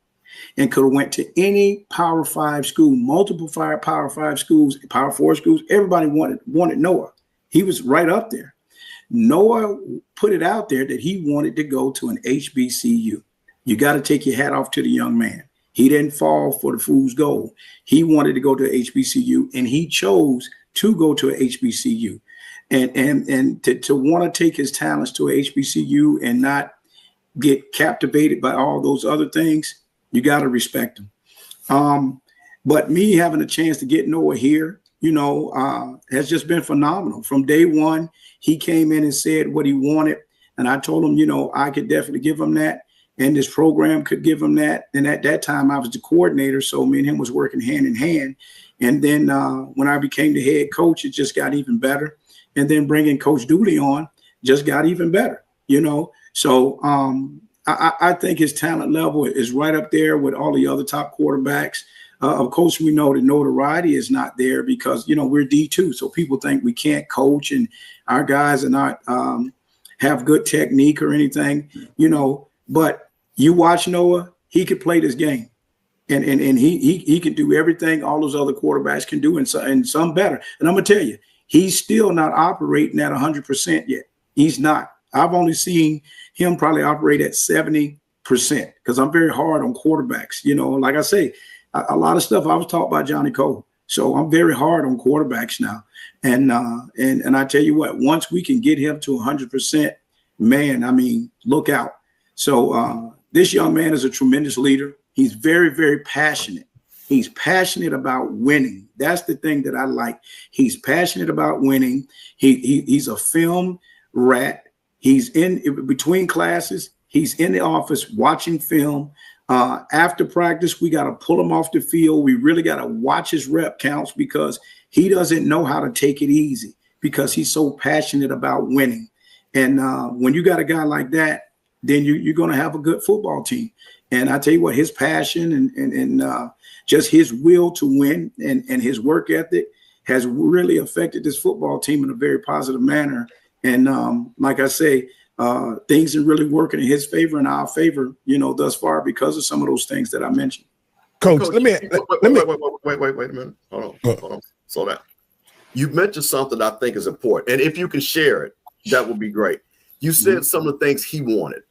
and could have went to any Power 5 school, multiple Power 5 schools, Power 4 schools. Everybody wanted Noah. He was right up there. Noah put it out there that he wanted to go to an HBCU. You got to take your hat off to the young man. He didn't fall for the fool's gold. He wanted to go to HBCU, and he chose to go to a HBCU. And to want to take his talents to a HBCU and not get captivated by all those other things, you got to respect him. But me having a chance to get Noah here, has just been phenomenal. From day one, he came in and said what he wanted. And I told him, I could definitely give him that. And this program could give him that. And at that time, I was the coordinator. So me and him was working hand in hand. And then when I became the head coach, it just got even better. And then bringing Coach Dooley on just got even better, So I think his talent level is right up there with all the other top quarterbacks. Of course, we know the notoriety is not there because, we're D2. So people think we can't coach and our guys are not have good technique or anything, but you watch Noah, he could play this game. And he can do everything all those other quarterbacks can do and some better. And I'm going to tell you, he's still not operating at 100% yet. He's not. I've only seen him probably operate at 70% because I'm very hard on quarterbacks. Like I say, a lot of stuff I was taught by Johnnie Cole. So I'm very hard on quarterbacks now. And I tell you what, once we can get him to 100%, man, look out. So this young man is a tremendous leader. He's very, very passionate. He's passionate about winning. That's the thing that I like. He's passionate about winning. He's a film rat. He's in between classes. He's in the office watching film. After practice, we got to pull him off the field. We really got to watch his rep counts because he doesn't know how to take it easy because he's so passionate about winning. And when you got a guy like that, then you're going to have a good football team. And I tell you what, his passion and just his will to win and his work ethic has really affected this football team in a very positive manner. And like I say, things are really working in his favor and our favor, thus far because of some of those things that I mentioned. Coach, let me wait a minute. Hold on. Slow down. You mentioned something I think is important. And if you can share it, that would be great. You said some of the things he wanted.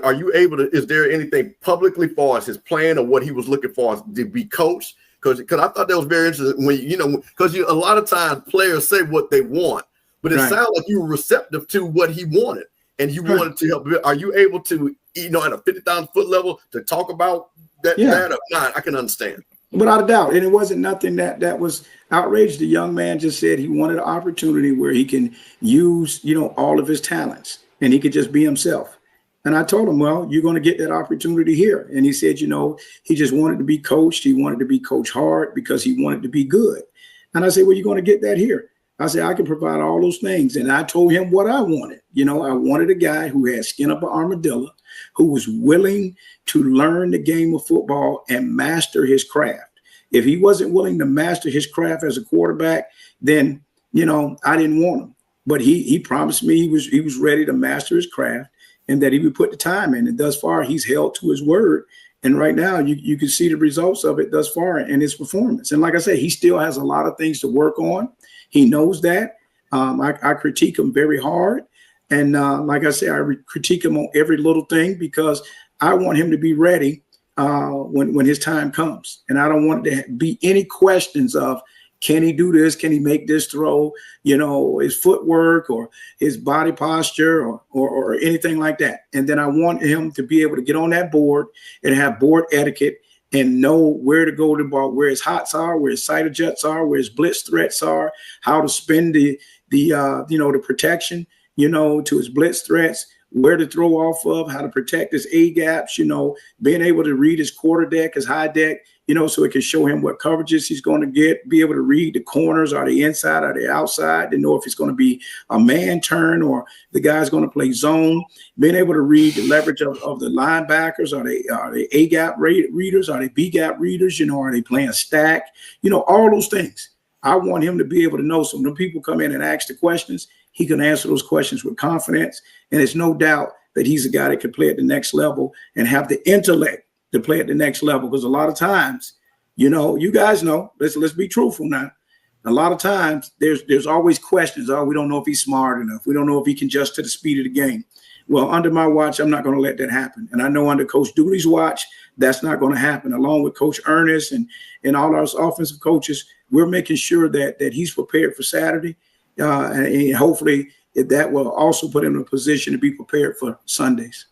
Are you able to, is there anything publicly for us, his plan or what he was looking for to be coached? Because I thought that was very interesting when, because a lot of times players say what they want, but it sounds like you were receptive to what he wanted and you wanted to help. Are you able to, at a 50,000 foot level to talk about that or not? I can understand. Without a doubt. And it wasn't nothing that was outrageous. The young man just said he wanted an opportunity where he can use, all of his talents and he could just be himself. And I told him, well, you're going to get that opportunity here. And he said, he just wanted to be coached. He wanted to be coached hard because he wanted to be good. And I said, well, you're going to get that here. I said, I can provide all those things. And I told him what I wanted. I wanted a guy who had skin up an armadillo, who was willing to learn the game of football and master his craft. If he wasn't willing to master his craft as a quarterback, then, I didn't want him. But he promised me he was ready to master his craft and that he would put the time in. And thus far, he's held to his word. And right now, you can see the results of it thus far in his performance. And like I said, he still has a lot of things to work on. He knows that. I critique him very hard. And like I said, I critique him on every little thing because I want him to be ready when his time comes. And I don't want there to be any questions of, can he do this? Can he make this throw? His footwork or his body posture or anything like that. And then I want him to be able to get on that board and have board etiquette and know where to go to the ball, where his hots are, where his sighted jets are, where his blitz threats are, how to spin the protection, to his blitz threats, where to throw off of, how to protect his A gaps, being able to read his quarter deck, his high deck, so it can show him what coverages he's going to get, be able to read the corners, are they inside, are they outside, to know if it's going to be a man turn or the guy's going to play zone, being able to read the leverage of the linebackers, are they A gap readers, are they B gap readers, are they playing stack, all those things. I want him to be able to know. So when people come in and ask the questions, he can answer those questions with confidence. And it's no doubt that he's a guy that can play at the next level and have the intellect to play at the next level. Because a lot of times, you guys know, let's be truthful now. A lot of times there's always questions. Oh, we don't know if he's smart enough. We don't know if he can adjust to the speed of the game. Well, under my watch, I'm not going to let that happen. And I know under Coach Dooley's watch, that's not going to happen. Along with Coach Ernest and all our offensive coaches, we're making sure that he's prepared for Saturday. And hopefully that will also put him in a position to be prepared for Sundays.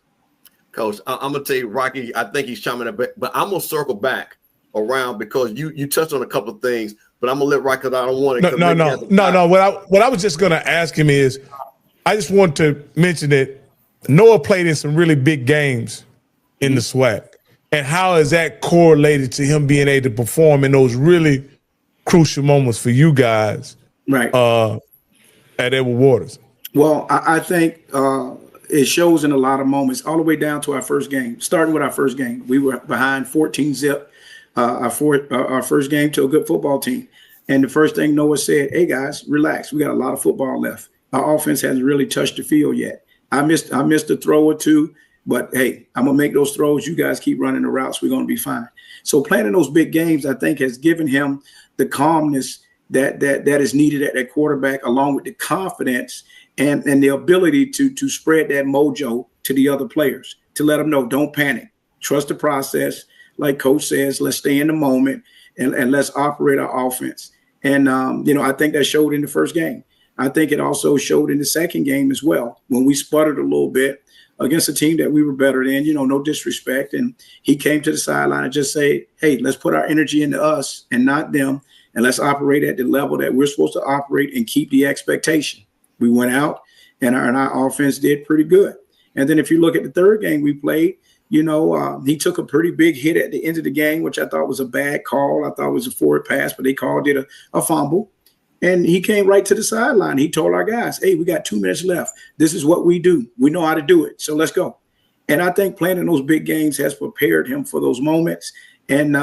Coach, I'm going to tell you, Rocky, I think he's chiming up, but I'm going to circle back around, because you touched on a couple of things, but I'm gonna let Rocky, because I don't want to. No. What I was just gonna ask him is, I just want to mention that Noah played in some really big games in the SWAC, and how is that correlated to him being able to perform in those really crucial moments for you guys, right? At Edward Waters. Well, I think it shows in a lot of moments, all the way down to our first game. Starting with our first game, we were behind 14-0, our first game to a good football team. And the first thing Noah said, "Hey guys, relax. We got a lot of football left. Our offense hasn't really touched the field yet. I missed a throw or two, but hey, I'm gonna make those throws. You guys keep running the routes. We're gonna be fine." So playing in those big games, I think, has given him the calmness that is needed at that quarterback, along with the confidence and the ability to spread that mojo to the other players, to let them know, don't panic, trust the process. Like Coach says, let's stay in the moment and let's operate our offense. And I think that showed in the first game. I think it also showed in the second game as well, when we sputtered a little bit against a team that we were better than, no disrespect. And he came to the sideline and just say, "Hey, let's put our energy into us and not them. And let's operate at the level that we're supposed to operate and keep the expectation." We went out and our offense did pretty good. And then if you look at the third game we played, he took a pretty big hit at the end of the game, which I thought was a bad call. I thought it was a forward pass, but they called it a fumble. And he came right to the sideline. He told our guys, "Hey, we got 2 minutes left. This is what we do. We know how to do it. So let's go." And I think playing in those big games has prepared him for those moments. And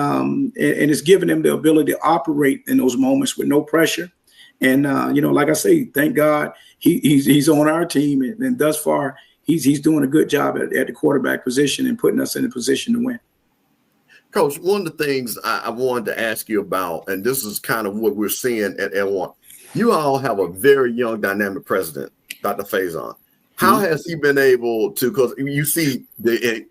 it's given him the ability to operate in those moments with no pressure. And, like I say, thank God he's on our team. And thus far, he's doing a good job at the quarterback position and putting us in a position to win. Coach, one of the things I wanted to ask you about, and this is kind of what we're seeing at L1, you all have a very young, dynamic president, Dr. Faison. How has he been able to, because you see the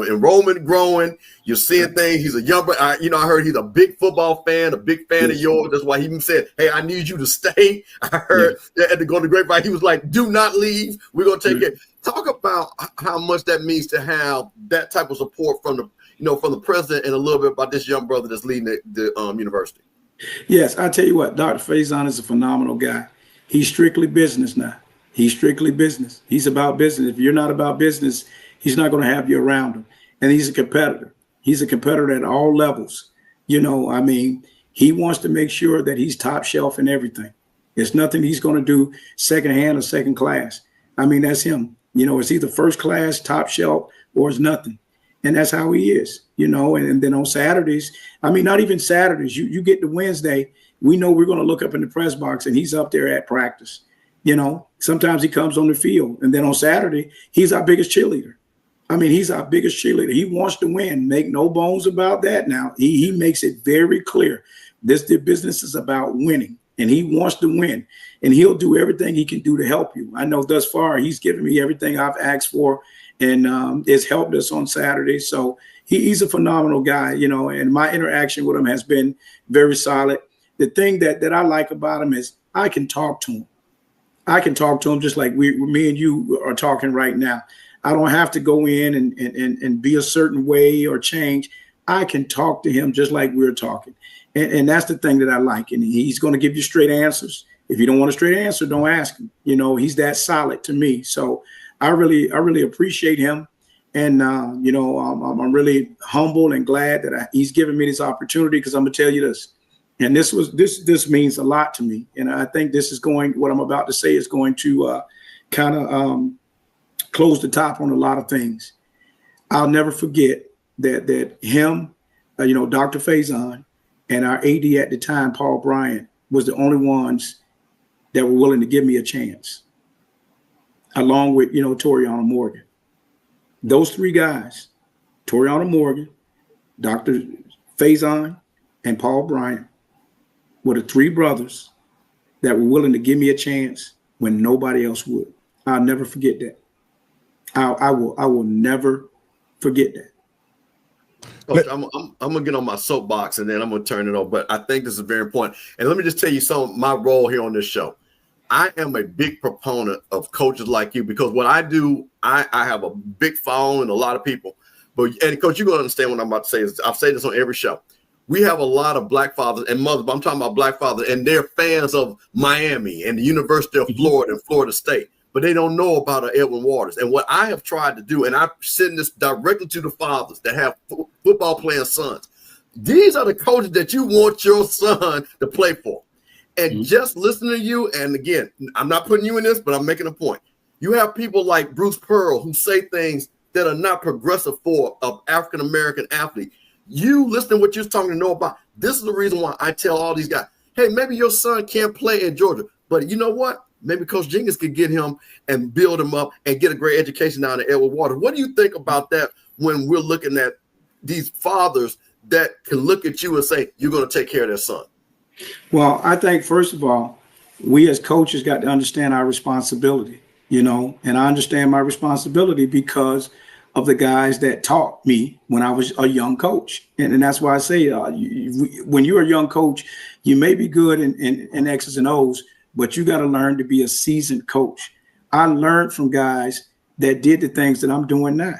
enrollment growing, you're seeing things, he's a young, I heard he's a big football fan, a big fan of yours. That's why he even said, "Hey, I need you to stay." I heard that at the Golden Grapevine, he was like, "Do not leave. We're going to take it." Talk about how much that means to have that type of support from the president, and a little bit about this young brother that's leading the university. Yes, I tell you what, Dr. Faison is a phenomenal guy. He's strictly business now. He's strictly business. He's about business. If you're not about business, he's not going to have you around him. And he's a competitor. He's a competitor at all levels. He wants to make sure that he's top shelf in everything. There's nothing he's going to do secondhand or second class. That's him. It's either first class, top shelf, or it's nothing. And that's how he is, and then on Saturdays, not even Saturdays, you get to Wednesday, we know we're going to look up in the press box and he's up there at practice. Sometimes he comes on the field, and then on Saturday, he's our biggest cheerleader. He's our biggest cheerleader. He wants to win. Make no bones about that. Now, he makes it very clear. The business is about winning, and he wants to win, and he'll do everything he can do to help you. I know thus far he's given me everything I've asked for, and it's helped us on Saturday. So he's a phenomenal guy, and my interaction with him has been very solid. The thing that I like about him is I can talk to him. I can talk to him just like me and you are talking right now. I don't have to go in and be a certain way or change. I can talk to him just like we're talking. And that's the thing that I like. And he's going to give you straight answers. If you don't want a straight answer, don't ask him. He's that solid to me. So I really appreciate him. And, I'm really humble and glad that he's given me this opportunity, because I'm going to tell you this. And this means a lot to me. And I think what I'm about to say is going to kind of close the top on a lot of things. I'll never forget that him, Dr. Faison, and our AD at the time, Paul Bryant, was the only ones that were willing to give me a chance, along with, Toriana Morgan. Those three guys, Toriana Morgan, Dr. Faison, and Paul Bryant, were the three brothers that were willing to give me a chance when nobody else would. I'll never forget that. I will never forget that. Coach, I'm gonna get on my soapbox and then I'm gonna turn it over. But I think this is very important. And let me just tell you some of my role here on this show. I am a big proponent of coaches like you, because what I do, I have a big following and a lot of people. And Coach, you're gonna understand what I'm about to say. I've said this on every show. we have a lot of black fathers and mothers, but I'm talking about black fathers, and they're fans of Miami and the University of Florida and Florida State, but they don't know about Edwin Waters. And what I have tried to do, and I'm sending this directly to the fathers that have football playing sons, these are the coaches that you want your son to play for. And just listening to you, and again, I'm not putting you in this, but I'm making a point. You have people like Bruce Pearl who say things that are not progressive for an African-American athlete. You listen to what you're talking to know about. This is the reason why I tell all these guys, hey, maybe your son can't play in Georgia, but you know what? Maybe Coach Jenkins could get him and build him up and get a great education down at Edward Waters. What do you think about that when we're looking at these fathers that can look at you and say, you're going to take care of their son? Well, I think, first of all, we as coaches got to understand our responsibility, and I understand my responsibility because of the guys that taught me when I was a young coach. And that's why I say, when you're a young coach, you may be good in X's and O's, but you got to learn to be a seasoned coach. I learned from guys that did the things that I'm doing now.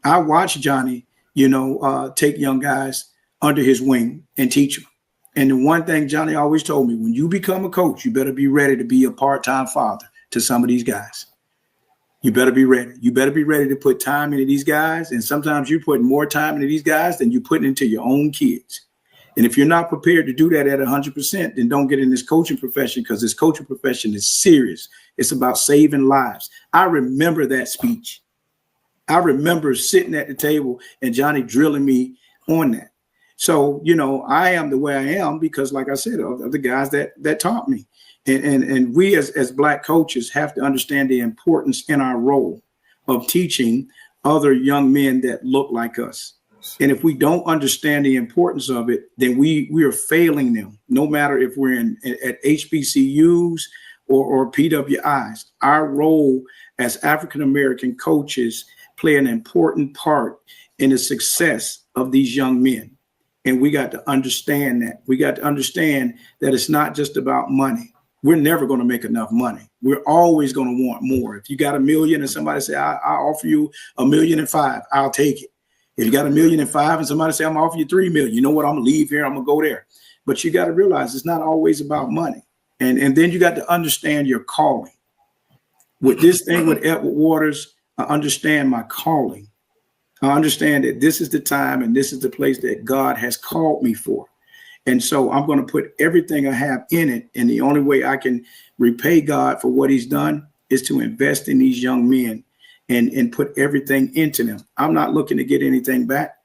I watched Johnny, take young guys under his wing and teach them. And the one thing Johnny always told me, when you become a coach, you better be ready to be a part-time father to some of these guys. You better be ready. You better be ready to put time into these guys. And sometimes you're putting more time into these guys than you're putting into your own kids. And if you're not prepared to do that at 100%, then don't get in this coaching profession, because this coaching profession is serious. It's about saving lives. I remember that speech. I remember sitting at the table and Johnny drilling me on that. So, I am the way I am because, like I said, of the guys that taught me. And we as Black coaches have to understand the importance in our role of teaching other young men that look like us. And if we don't understand the importance of it, then we are failing them, no matter if we're at HBCUs or PWIs. Our role as African-American coaches play an important part in the success of these young men. And we got to understand that. We got to understand that it's not just about money. We're never going to make enough money. We're always going to want more. If you got $1 million and somebody say, I'll offer you $1.5 million, I'll take it. If you got $1.5 million and somebody say, I'm gonna offer you $3 million, you know what? I'm gonna leave here. I'm gonna go there. But you got to realize it's not always about money. And then you got to understand your calling. With this thing with Edward Waters, I understand my calling. I understand that this is the time and this is the place that God has called me for. And so I'm going to put everything I have in it. And the only way I can repay God for what he's done is to invest in these young men and put everything into them. I'm not looking to get anything back.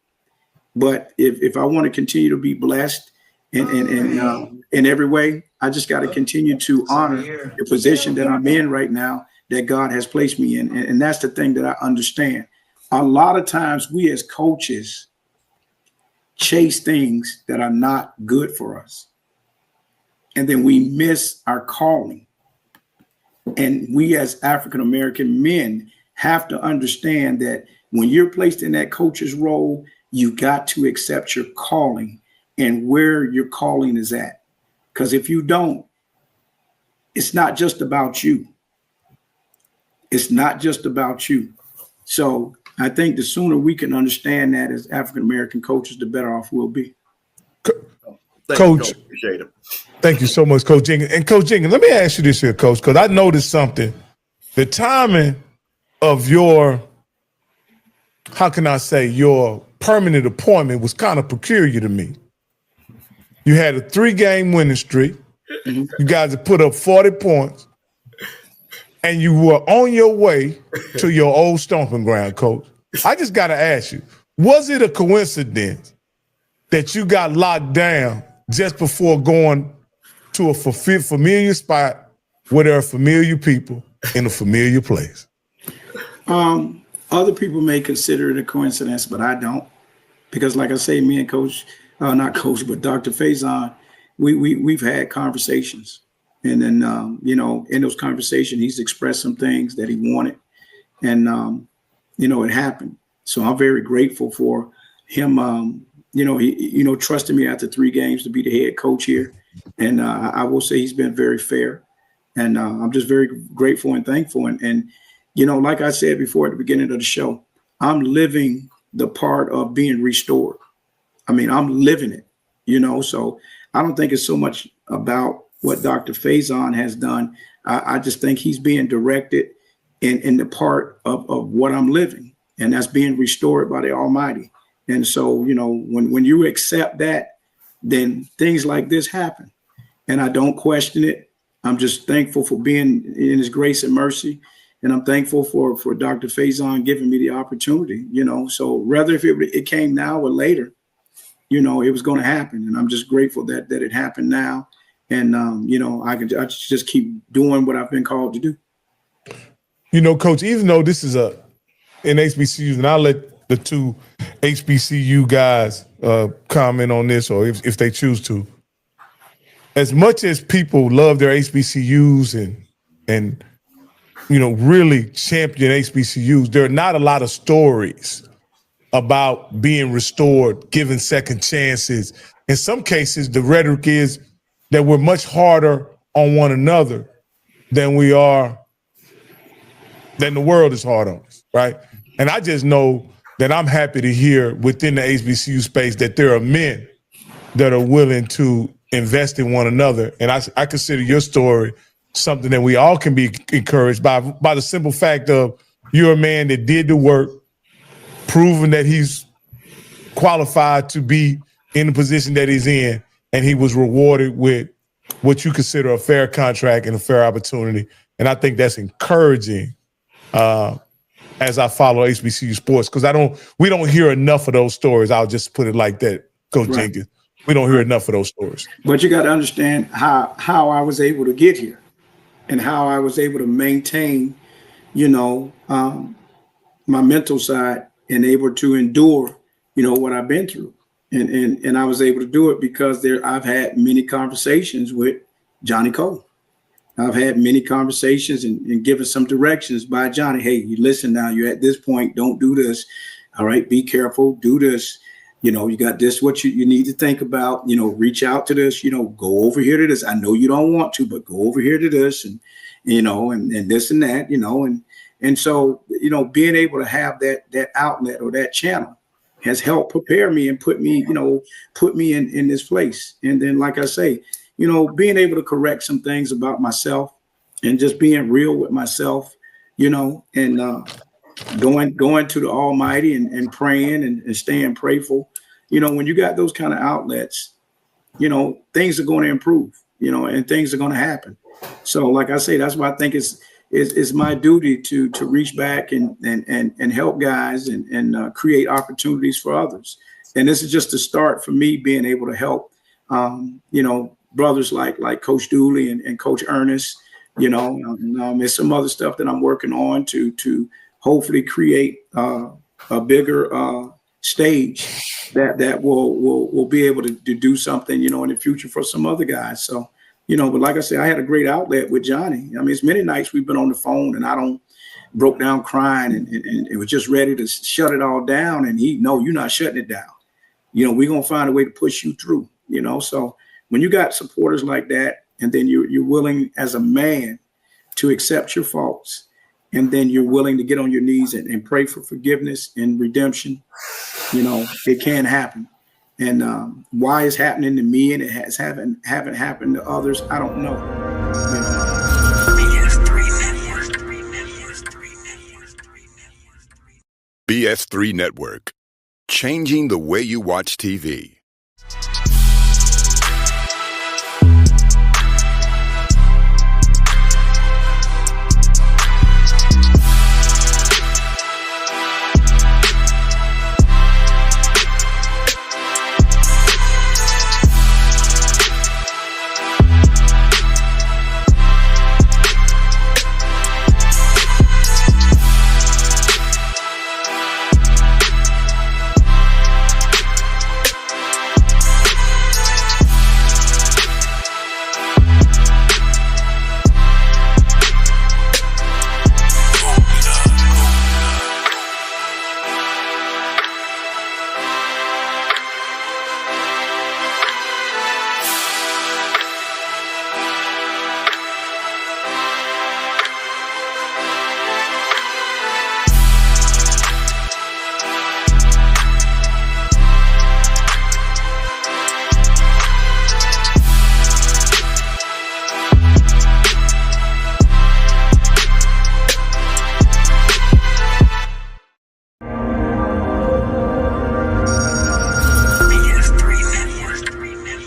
But if I want to continue to be blessed in every way, I just got to continue to honor the position that I'm in right now that God has placed me in. And that's the thing that I understand. A lot of times we as coaches chase things that are not good for us. And then we miss our calling. And we as African-American men have to understand that when you're placed in that coach's role, you got to accept your calling and where your calling is at. Because if you don't, it's not just about you. It's not just about you. So I think the sooner we can understand that as African-American coaches, the better off we'll be. Coach, appreciate it. Thank you so much, Coach Jenkins. And Coach Jenkins, let me ask you this here, Coach, because I noticed something. The timing of your, how can I say, your permanent appointment was kind of peculiar to me. You had a 3-game winning streak. You guys had put up 40 points. And you were on your way to your old stomping ground, Coach. I just got to ask you, was it a coincidence that you got locked down just before going to a familiar spot where there are familiar people in a familiar place? Other people may consider it a coincidence, but I don't. Because like I say, me and Coach, not Coach, but Dr. Faison, we've had conversations. And then, in those conversations, he's expressed some things that he wanted. And, it happened. So I'm very grateful for him, he trusting me after 3 games to be the head coach here. And I will say he's been very fair. And I'm just very grateful and thankful. And, like I said before at the beginning of the show, I'm living the part of being restored. I mean, I'm living it, you know, so I don't think it's so much about what Dr. Faison has done. I just think he's being directed in the part of what I'm living, and that's being restored by the Almighty. And so, you know, when you accept that, then things like this happen, and I don't question it. I'm just thankful for being in his grace and mercy. And I'm thankful for Dr. Faison giving me the opportunity, you know, so rather if it came now or later, you know, it was going to happen. And I'm just grateful that it happened now. And, you know, I just keep doing what I've been called to do. You know, Coach, even though this is in HBCUs, and I'll let the two HBCU guys comment on this, or if they choose to. As much as people love their HBCUs and you know, really champion HBCUs, there are not a lot of stories about being restored, given second chances. In some cases, the rhetoric is that we're much harder on one another than the world is hard on us, right? And I just know that I'm happy to hear within the HBCU space that there are men that are willing to invest in one another. And I consider your story something that we all can be encouraged by the simple fact of you're a man that did the work, proven that he's qualified to be in the position that he's in, and he was rewarded with what you consider a fair contract and a fair opportunity. And I think that's encouraging as I follow HBCU sports, because we don't hear enough of those stories. I'll just put it like that, Coach Jenkins. We don't hear enough of those stories. But you got to understand how I was able to get here. And how I was able to maintain, you know, my mental side and able to endure, you know, what I've been through. And I was able to do it because I've had many conversations with Johnnie Cole. I've had many conversations and given some directions by Johnnie. Hey, you listen now, you're at this point, don't do this. All right, be careful, do this. You know, you got this, what you need to think about, you know, reach out to this, you know, go over here to this. I know you don't want to, but go over here to this and, you know, and this and that, you know, and so, you know, being able to have that outlet or that channel has helped prepare me and put me in this place. And then, like I say, you know, being able to correct some things about myself and just being real with myself, you know, and going to the Almighty and praying and staying prayerful. You know, when you got those kind of outlets, you know, things are going to improve, you know, and things are going to happen. So like I say, that's why I think it's my duty to reach back and help guys and create opportunities for others. And this is just a start for me being able to help, you know, brothers like Coach Dooley and Coach Ernest, you know, there's some other stuff that I'm working on to hopefully create a bigger stage that will be able to do something, you know, in the future for some other guys. So, you know, but like I said, I had a great outlet with Johnnie. I mean, it's many nights we've been on the phone and I don't broke down crying and it was just ready to shut it all down. And no, you're not shutting it down. You know, we're going to find a way to push you through, you know. So when you got supporters like that, and then you're willing as a man to accept your faults, and then you're willing to get on your knees and pray for forgiveness and redemption, you know, it can happen. And why it's happening to me and it haven't happened to others, I don't know. You know? BS3 Network, changing the way you watch TV.